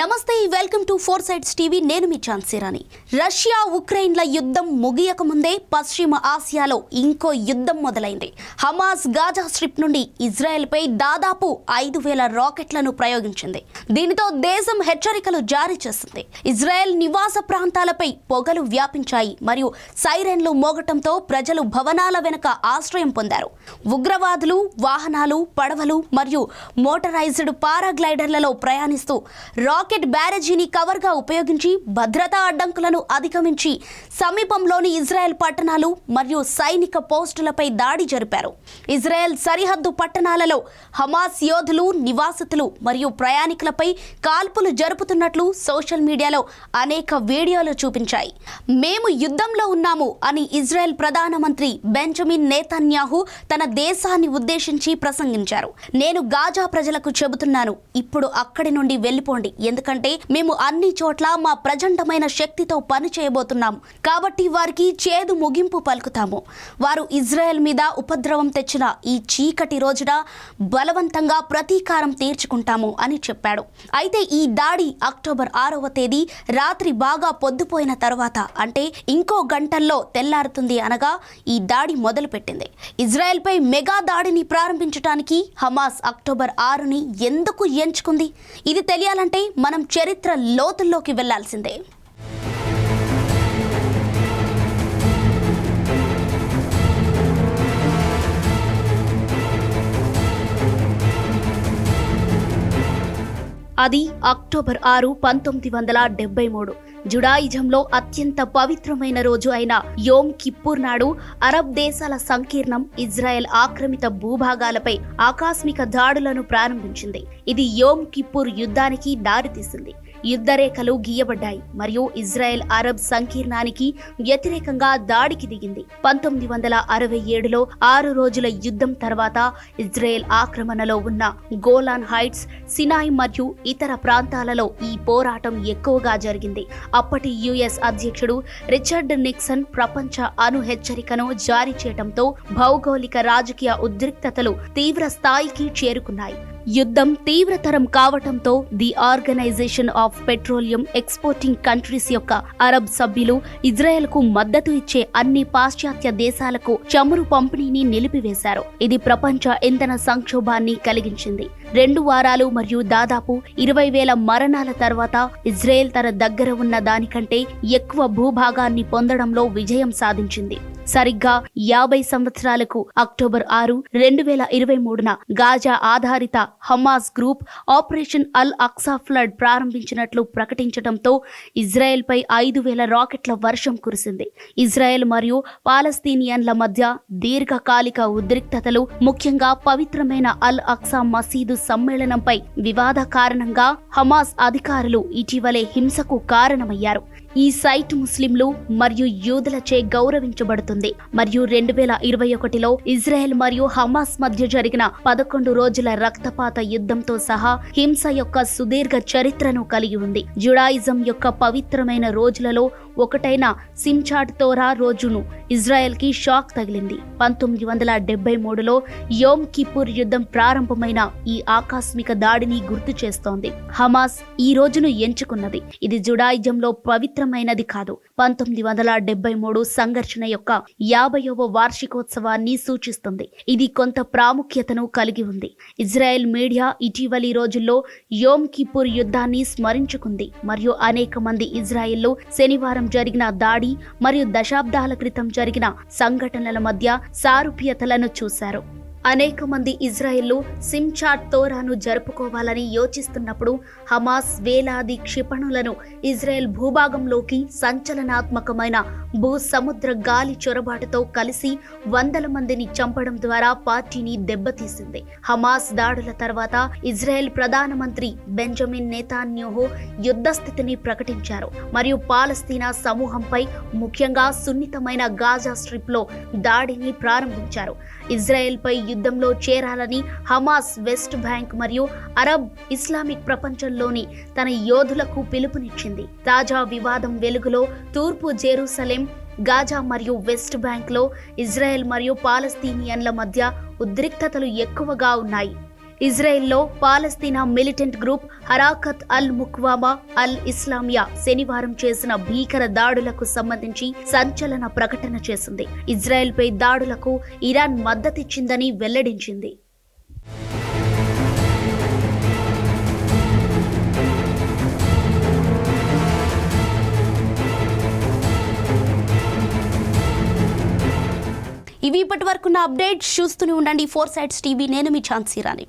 నమస్తే, welcome to four sides TV. నేను మీ ఛాన్సీరాణి. Russia ఉక్రెయిన్ల యుద్ధం ముగియక ముందే పశ్చిమ ఆసియాలో ఇంకో యుద్ధం మొదలైంది. హమాస్ గాజా స్ట్రిప్ నుండి ఇజ్రాయెల్పై దాదాపు 5,000 రాకెట్లను ప్రయోగించింది. దీనితో దేశం హెచ్చరికలు జారీ చేసింది. ఇజ్రాయెల్ నివాస ప్రాంతాలపై పొగలు వ్యాపించాయి మరియు సైరన్లు మోగటంతో ప్రజలు భవనాల వెనుక ఆశ్రయం పొందారు. ఉగ్రవాదులు వాహనాలు, పడవలు మరియు మోటరైజ్డ్ పారాగ్లైడర్లలో ప్రయాణిస్తూ రాకెట్ బ్యారేజీని కవర్గా ఉపయోగించి భద్రతా అడ్డంకులను అధిగమించి సమీపంలోని ఇజ్రాయెల్ పట్టణాలు మరియు సైనిక పోస్టులపై దాడి జరిపారు. ఇజ్రాయెల్ సరిహద్దు పట్టణాలలో హమాస్ యోధులు, నివాసితులు మరియు ప్రయాణికులపై కాల్పులు జరుపుతున్నట్లు సోషల్ మీడియాలో అనేక వీడియోలు చూపించాయి. మేము యుద్ధంలో ఉన్నాము అని ఇజ్రాయెల్ ప్రధానమంత్రి బెంజమిన్ నేతన్యాహు తన దేశాన్ని ఉద్దేశించి ప్రసంగించారు. నేను గాజా ప్రజలకు చెబుతున్నాను, ఇప్పుడు అక్కడి నుండి వెళ్ళిపోండి, ఎందుకంటే మేము అన్ని చోట్ల మా ప్రచండమైన శక్తితో పని చేయబోతున్నాము, కాబట్టి వారికి చేదు ముగింపు పలుకుతాము. వారు ఇజ్రాయెల్ మీద ఉపద్రవం తెచ్చిన ఈ చీకటి రోజున బలవంతంగా ప్రతీకారం తీర్చుకుంటాము అని చెప్పాడు. అయితే ఈ దాడి అక్టోబర్ 6వ తేదీ రాత్రి బాగా పొద్దుపోయిన తర్వాత, అంటే ఇంకో గంటల్లో తెల్లారుతుంది అనగా ఈ దాడి మొదలుపెట్టింది. ఇజ్రాయెల్పై మెగా దాడిని ప్రారంభించడానికి హమాస్ అక్టోబర్ 6ని ఎందుకు ఎంచుకుంది? ఇది తెలియాలంటే మనం చరిత్ర లోతుల్లోకి వెళ్లాల్సిందే. అది అక్టోబర్ 6, 1973. జుడాయిజంలో అత్యంత పవిత్రమైన రోజు అయిన యోమ్ కిప్పూర్ నాడు అరబ్ దేశాల సంకీర్ణం ఇజ్రాయెల్ ఆక్రమిత భూభాగాలపై ఆకస్మిక దాడులను ప్రారంభించింది. ఇది యోమ్ కిప్పూర్ యుద్ధానికి దారితీసింది. యుద్ధరేఖలు గీయబడ్డాయి మరియు ఇజ్రాయెల్ అరబ్ సంకీర్ణానికి వ్యతిరేకంగా దాడికి దిగింది. 1967లో 6 రోజుల యుద్ధం తర్వాత ఇజ్రాయెల్ ఆక్రమణలో ఉన్న గోలాన్ హైట్స్, సినాయ్ మరియు ఇతర ప్రాంతాలలో ఈ పోరాటం ఎక్కువగా జరిగింది. అప్పటి యుఎస్ అధ్యక్షుడు రిచర్డ్ నిక్సన్ ప్రపంచ అణు హెచ్చరికను జారీ చేయడంతో భౌగోళిక రాజకీయ ఉద్రిక్తతలు తీవ్ర స్థాయికి చేరుకున్నాయి. యుద్ధం తీవ్రతరం కావటంతో the organization of petroleum exporting countries యొక్క అరబ్ సభ్యులు ఇజ్రాయెల్కు మద్దతు ఇచ్చే అన్ని పాశ్చాత్య దేశాలకు చమురు పంపిణీని నిలిపివేశారు. ఇది ప్రపంచ ఇంధన సంక్షోభాన్ని కలిగించింది. 2 వారాలు మరియు దాదాపు 20,000 మరణాల తర్వాత ఇజ్రాయెల్ తన దగ్గర ఉన్న దానికంటే ఎక్కువ భూభాగాన్ని పొందడంలో విజయం సాధించింది. సరిగ్గా 50 సంవత్సరాలకు అక్టోబర్ 6, 2023న గాజా ఆధారిత హమాస్ గ్రూప్ ఆపరేషన్ అల్ అక్సా ఫ్లడ్ ప్రారంభించినట్లు ప్రకటించడంతో ఇజ్రాయెల్పై 5,000 రాకెట్ల వర్షం కురిసింది. ఇజ్రాయెల్ మరియు పాలస్తీనియన్ల మధ్య దీర్ఘకాలిక ఉద్రిక్తతలు, ముఖ్యంగా పవిత్రమైన అల్ అక్సా మసీదు సమ్మేళనంపై వివాద కారణంగా హమాస్ అధికారులు ఇటీవలే హింసకు కారణమయ్యారు. ఈ సైట్ ముస్లింలు మరియు యూదులచే గౌరవించబడుతుంది మరియు 2021లో ఇజ్రాయెల్ మరియు హమాస్ మధ్య జరిగిన 11 రోజుల రక్తపాత యుద్ధంతో సహా హింస యొక్క సుదీర్ఘ చరిత్రను కలిగి ఉంది. జుడాయిజం యొక్క పవిత్రమైన రోజులలో ఒకటైన సిమ్చాట్ తోరా రోజును ఇజ్రాయెల్కి షాక్ తగిలింది. 1973లో యోమ్ కిప్పూర్ యుద్ధం ప్రారంభమైన ఈ ఆకస్మిక దాడిని గుర్తు చేస్తోంది. హమాస్ ఈ రోజును ఎంచుకున్నది. ఇది జుడాయిజంలో పవిత్రమైనది కాదు. 1973 సంఘర్షణ యొక్క 50వ వార్షికోత్సవాన్ని సూచిస్తుంది. ఇది కొంత ప్రాముఖ్యతను కలిగి ఉంది. ఇజ్రాయెల్ మీడియా ఇటీవలి రోజుల్లో యోమ్ కిప్పూర్ యుద్ధాన్ని స్మరించుకుంది మరియు అనేక మంది ఇజ్రాయెల్లో శనివారం జరిగిన దాడి మరియు దశాబ్దాల క్రితం జరిగిన సంఘటనల మధ్య సారూప్యతలను చూశారు. అనేక మంది ఇజ్రాయెల్లు సిమ్చాట్ తోరాను జరుపుకోవాలని యోచిస్తున్నప్పుడు హమాస్ వేలాది క్షిపణులను ఇజ్రాయెల్ భూభాగంలోకి సంచలనాత్మకమైన సముద్ర గాలి చొరబాటుతో కలిసి 100 మందిని చంపడం ద్వారా పార్టీని దెబ్బతీసింది. హమాస్ దాడుల తర్వాత ఇజ్రాయెల్ ప్రధానమంత్రి బెంజమిన్ నేతన్యాహు యుద్ధస్థితిని ప్రకటించారు మరియు పాలస్తీనా సమూహంపై, ముఖ్యంగా సున్నితమైన గాజా స్ట్రిప్లో దాడిని ప్రారంభించారు. ఇజ్రాయెల్పై యుద్ధంలో చేరాలని హమాస్ వెస్ట్ బ్యాంక్ మరియు అరబ్ ఇస్లామిక్ ప్రపంచంలోని తన యోధులకు పిలుపునిచ్చింది. తాజా వివాదం వెలుగులో తూర్పు జెరూసలేం, గాజా మరియు వెస్ట్ బ్యాంక్లో ఇజ్రాయెల్ మరియు పాలస్తీనియన్ల మధ్య ఉద్రిక్తతలు ఎక్కువగా ఉన్నాయి. ఇజ్రాయెల్లో పాలస్తీనా మిలిటెంట్ గ్రూప్ హరాకత్ అల్ ముక్వామా అల్ ఇస్లామియా శనివారం చేసిన భీకర దాడులకు సంబంధించి సంచలన ప్రకటన చేసింది. ఇజ్రాయెల్పై దాడులకు ఇరాన్ మద్దతిచ్చిందని వెల్లడించింది. ఇవి ఇప్పటి వరకున్న అప్డేట్స్. చూస్తూనే ఉండండి 4 సైడ్స్ టీవీ. నేను మీ ఝాన్సీ రాణి.